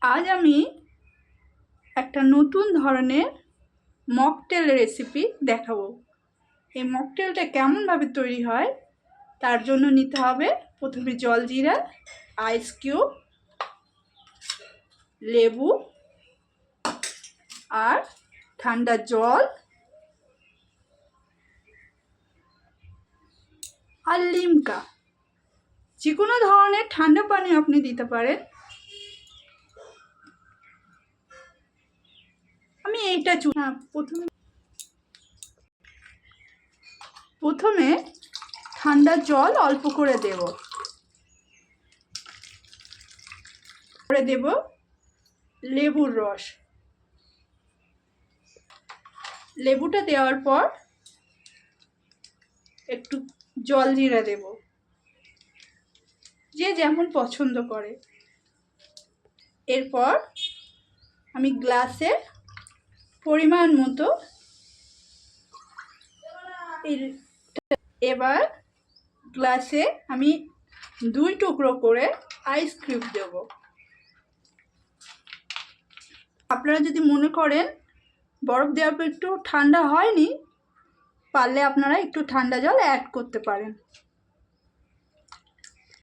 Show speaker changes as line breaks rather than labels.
আজ আমি একটা নতুন ধরনের মকটেল রেসিপি দেখাবো। এই মকটেলটা কেমনভাবে তৈরি হয় তার জন্য নিতে হবে প্রথমে জলজিরা, আইস কিউব, লেবু আর ঠান্ডা জল আর লিমকা। যে কোনো ধরনের ঠান্ডা পানি আপনি দিতে পারেন। আমি এইটা প্রথমে ঠান্ডা জল অল্প করে দেব লেবুর রস। লেবুটা দেওয়ার পর একটু জলজিরা দেব, যে যেমন পছন্দ করে। এরপর আমি গ্লাসে পরিমাণ মতো এবার গ্লাসে আমি 2 টুকরো করে আইস কিউব দেব। আপনারা যদি মনে করেন বরফ দেওয়ার পর একটু ঠান্ডা হয়নি, পারলে আপনারা একটু ঠান্ডা জল অ্যাড করতে পারেন।